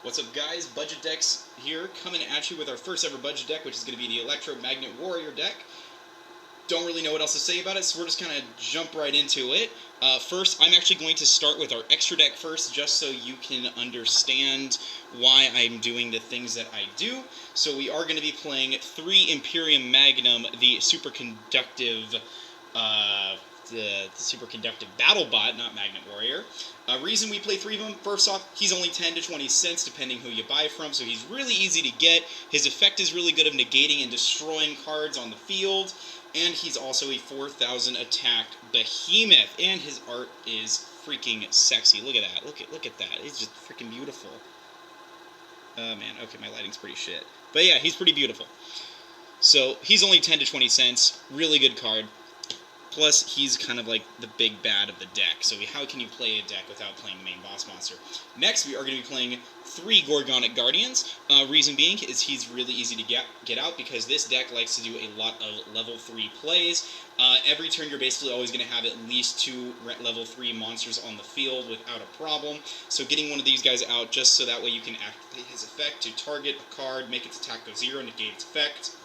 What's up, guys? Budget Decks here, coming at you with our first ever budget deck, which is going to be the Electro-Magnet Warrior deck. Don't really know what else to say about it, so we're just going to jump right into it. First, I'm actually going to start with our extra deck first, just so you can understand why I'm doing the things that I do. So we are going to be playing 3 Imperium Magnum, the superconductive the superconductive battle bot, not Magnet Warrior. Reason we play 3 of them, first off, he's only 10 to 20 cents depending who you buy from, so he's really easy to get. His effect is really good of negating and destroying cards on the field, and he's also a 4,000 attack behemoth, and his art is freaking sexy. Look at that. Look at that. It's just freaking beautiful. Man, okay, my lighting's pretty shit. But yeah, he's pretty beautiful. So, he's only 10 to 20 cents. Really good card. Plus, he's kind of like the big bad of the deck. So how can you play a deck without playing the main boss monster? Next, we are going to be playing 3 Gorgonic Guardians. Reason being is he's really easy to get out because this deck likes to do a lot of level 3 plays. Every turn, you're basically always going to have at least 2 level 3 monsters on the field without a problem. So getting one of these guys out just so that way you can activate his effect to target a card, make its attack go 0, negate its effect,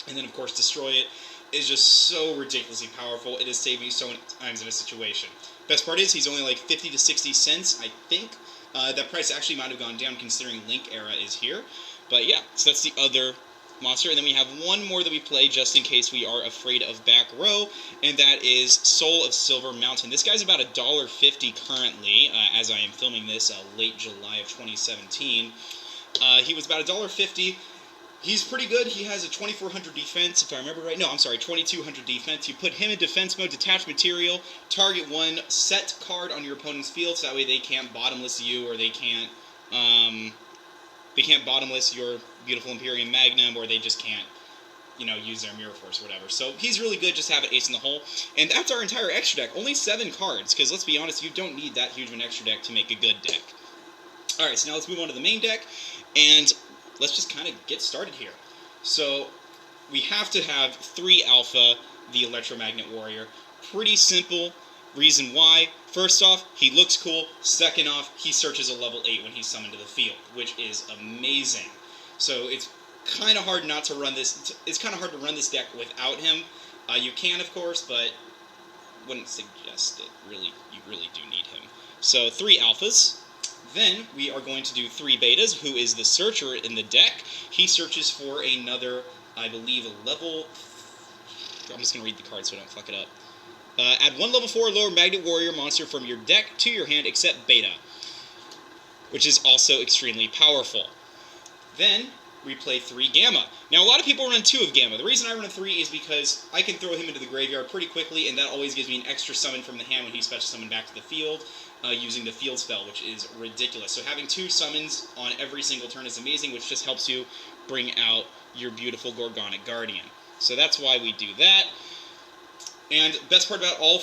and then, of course, destroy it, is just so ridiculously powerful. It has saved me so many times in a situation. Best part is he's only like 50 to 60 cents, I think. That price actually might have gone down considering Link Era is here. But yeah, so that's the other monster. And then we have one more that we play just in case we are afraid of back row, and that is Soul of Silver Mountain. This guy's about $1.50 currently, as I am filming this late July of 2017. He was about $1.50. He's pretty good. He has a 2400 defense, if I remember right. No, I'm sorry, 2200 defense. You put him in defense mode, detach material, target one set card on your opponent's field, so that way they can't bottomless you, or they can't bottomless your beautiful Imperium Magnum, or they just can't, use their Mirror Force or whatever. So he's really good, just have an ace in the hole. And that's our entire extra deck. Only 7 cards, because let's be honest, you don't need that huge of an extra deck to make a good deck. Alright, so now let's move on to the main deck, and let's just kind of get started here. So, we have to have 3 Alpha, the Electro-Magnet Warrior. Pretty simple. Reason why: first off, he looks cool. Second off, he searches a level 8 when he's summoned to the field, which is amazing. So, it's kind of hard not to run this. It's kind of hard to run this deck without him. You can, of course, but wouldn't suggest it. You really do need him. So, 3 Alphas. Then we are going to do 3 betas, who is the searcher in the deck. He searches for another, I believe, level... I'm just going to read the card so I don't fuck it up. Add 1 level 4 lower Magnet Warrior monster from your deck to your hand except beta, which is also extremely powerful. Then we play 3 Gamma. Now, a lot of people run 2 of Gamma. The reason I run a 3 is because I can throw him into the graveyard pretty quickly, and that always gives me an extra summon from the hand when he's special summoned back to the field, using the field spell, which is ridiculous. So having 2 summons on every single turn is amazing, which just helps you bring out your beautiful Gorgonic Guardian. So that's why we do that. And best part about all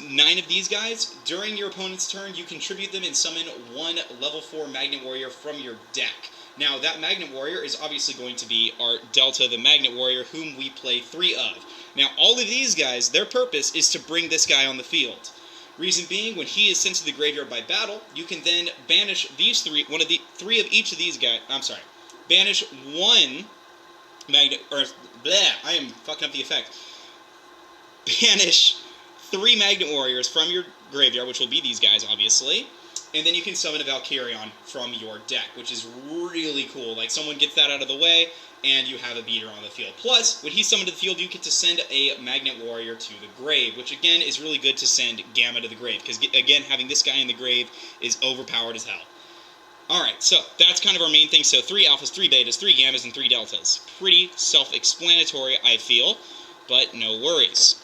9 of these guys, during your opponent's turn, you contribute them and summon 1 level 4 Magnet Warrior from your deck. Now, that Magnet Warrior is obviously going to be our Delta, the Magnet Warrior, whom we play 3 of. Now, all of these guys, their purpose is to bring this guy on the field. Reason being, when he is sent to the graveyard by battle, you can then banish these 3, 3 of each of these guys, banish 1 Magnet, I am fucking up the effect. Banish 3 Magnet Warriors from your graveyard, which will be these guys, obviously, and then you can summon a Valkyrion from your deck, which is really cool. Like, someone gets that out of the way, and you have a beater on the field. Plus, when he's summoned to the field, you get to send a Magnet Warrior to the grave, which, again, is really good to send Gamma to the grave, because, again, having this guy in the grave is overpowered as hell. Alright, so that's kind of our main thing. So 3 Alphas, 3 Betas, 3 Gammas, and 3 Deltas. Pretty self-explanatory, I feel, but no worries.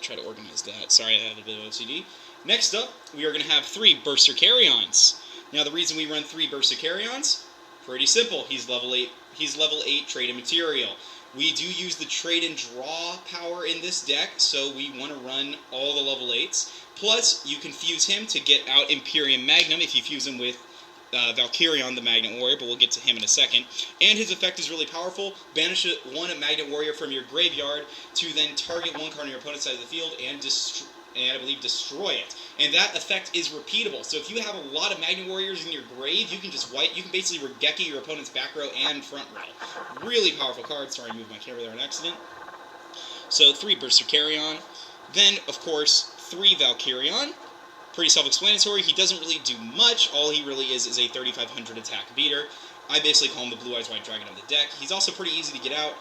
Try to organize that. Sorry, I have a bit of OCD. Next up, we are going to have 3 Berserkarions. Now, the reason we run 3 Berserkarions? Pretty simple. He's level 8. He's level 8 trade and material. We do use the trade and draw power in this deck, so we want to run all the level 8s. Plus, you can fuse him to get out Imperium Magnum if you fuse him with Valkyrion, the Magnet Warrior, but we'll get to him in a second. And his effect is really powerful. Banish 1 Magnet Warrior from your graveyard to then target 1 card on your opponent's side of the field and and I believe destroy it. And that effect is repeatable. So if you have a lot of Magnet Warriors in your grave, you can just wipe. You can basically Regeki your opponent's back row and front row. Really powerful card. Sorry, I moved my camera there on accident. So 3 Berserkarion. Then, of course, 3 Valkyrion. Pretty self-explanatory. He doesn't really do much. All he really is a 3,500 attack beater. I basically call him the Blue Eyes White Dragon of the deck. He's also pretty easy to get out.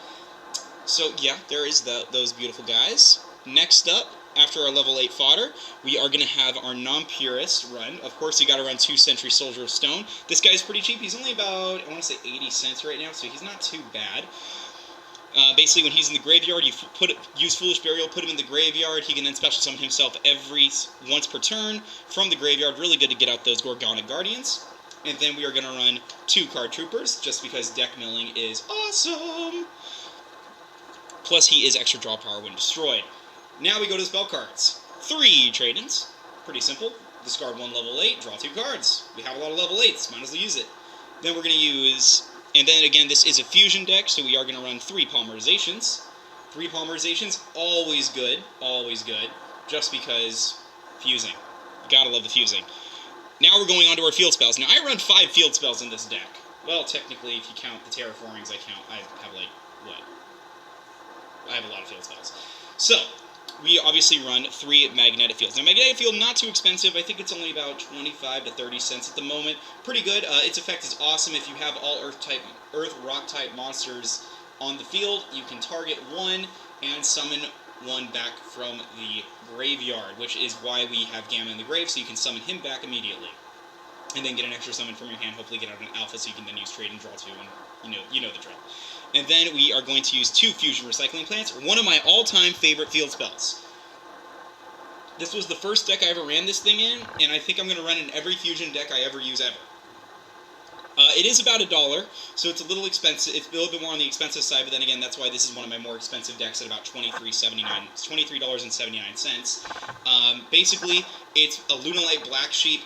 So, yeah, there is those beautiful guys. Next up, after our level 8 fodder, we are going to have our non-purist run. Of course, you got to run 2 Sentry Soldier of Stone. This guy's pretty cheap. He's only about, I want to say 80 cents right now, so he's not too bad. Basically, when he's in the graveyard, you use Foolish Burial, put him in the graveyard. He can then special summon himself once per turn from the graveyard. Really good to get out those Gorgonic Guardians. And then we are going to run 2 Card Troopers, just because deck milling is awesome. Plus, he is extra draw power when destroyed. Now we go to spell cards. 3 trade-ins. Pretty simple. Discard 1 level 8, draw 2 cards. We have a lot of level 8s, might as well use it. Then we're going to use... And then again, this is a fusion deck, so we are going to run 3 Polymerizations. 3 Polymerizations, always good, just because fusing. You gotta love the fusing. Now we're going on to our field spells. Now, I run 5 field spells in this deck. Well, technically, if you count the terraformings, I have like, what? I have a lot of field spells. So, we obviously run 3 magnetic fields. Now, magnetic field, not too expensive. I think it's only about 25 to 30 cents at the moment. Pretty good. Its effect is awesome. If you have all earth, rock type monsters on the field, you can target 1 and summon 1 back from the graveyard, which is why we have Gamma in the grave, so you can summon him back immediately. And then get an extra summon from your hand, hopefully get out an alpha, so you can then use trade and draw 2, and you know the drill. And then we are going to use 2 Fusion Recycling Plants, one of my all-time favorite field spells. This was the first deck I ever ran this thing in, and I think I'm going to run in every Fusion deck I ever use ever. It is about $1, so it's a little expensive. It's a little bit more on the expensive side, but then again, that's why this is one of my more expensive decks at about $23.79. Basically, it's a Lunalight Black Sheep,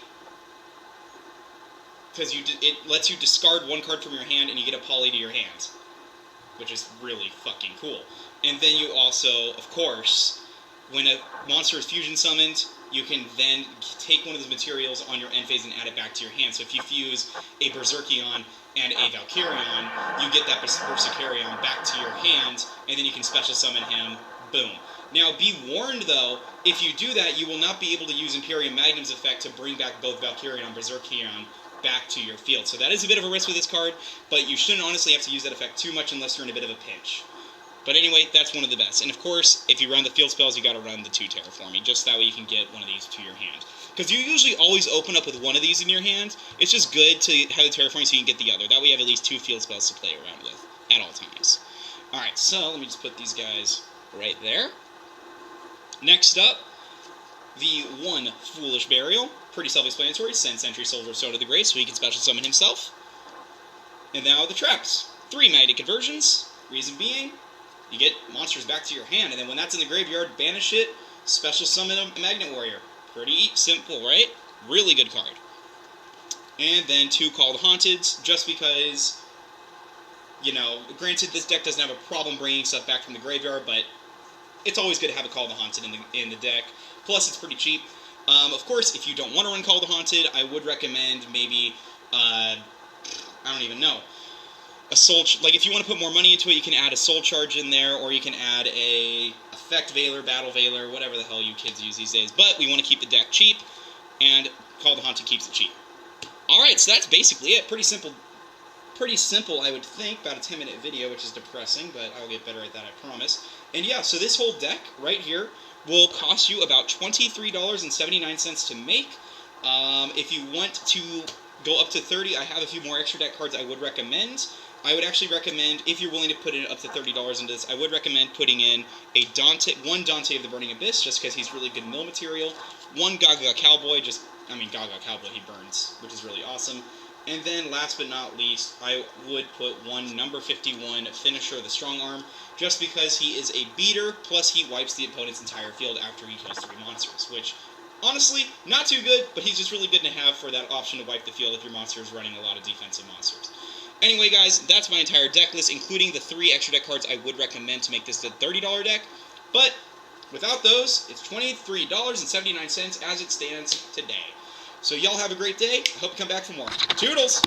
because it lets you discard 1 card from your hand, and you get a poly to your hand, which is really fucking cool. And then you also, of course, when a monster is fusion summoned, you can then take one of those materials on your end phase and add it back to your hand. So if you fuse a Berserkion and a Valkyrion, you get that Berserkarion back to your hand, and then you can special summon him. Boom. Now, be warned, though, if you do that, you will not be able to use Imperium Magnum's effect to bring back both Valkyrion and Berserkion back to your field. So that is a bit of a risk with this card, but you shouldn't honestly have to use that effect too much unless you're in a bit of a pinch. But anyway, that's one of the best. And of course, if you run the field spells, you gotta run the 2 Terraforming, just that way you can get one of these to your hand. Because you usually always open up with one of these in your hand. It's just good to have the Terraforming so you can get the other. That way you have at least 2 field spells to play around with at all times. Alright, so let me just put these guys right there. Next up, the 1 Foolish Burial. Pretty self-explanatory. Send Sentry Soldier of Stone to the grave so he can special summon himself. And now the traps. 3 Magnet Conversions. Reason being, you get monsters back to your hand, and then when that's in the graveyard, banish it, special summon a Magnet Warrior. Pretty simple, right? Really good card. And then 2 Call the Haunteds, just because, you know, granted this deck doesn't have a problem bringing stuff back from the graveyard, but it's always good to have a Call the Haunted in the deck. Plus, it's pretty cheap. Of course, if you don't want to run Call the Haunted, I would recommend maybe, I don't even know, a soul, like if you want to put more money into it, you can add a soul charge in there, or you can add a effect veiler, battle veiler, whatever the hell you kids use these days. But we want to keep the deck cheap, and Call the Haunted keeps it cheap. Alright, so that's basically it. Pretty simple, I would think. About a 10-minute video, which is depressing, but I'll get better at that, I promise. And yeah, so this whole deck right here will cost you about $23.79 to make. If you want to go up to 30, I have a few more extra deck cards I would recommend. I would actually recommend, if you're willing to put in up to $30 into this, I would recommend putting in one Dante of the Burning Abyss, just because he's really good mill material. 1 Gaga Cowboy, Gaga Cowboy, he burns, which is really awesome. And then, last but not least, I would put 1 number 51 Finisher of the Strong Arm, just because he is a beater, plus he wipes the opponent's entire field after he kills 3 monsters, which, honestly, not too good, but he's just really good to have for that option to wipe the field if your monster is running a lot of defensive monsters. Anyway, guys, that's my entire deck list, including the 3 extra deck cards I would recommend to make this a $30 deck. But Without those, it's $23.79 as it stands today. So y'all have a great day. I hope you come back for more. Toodles!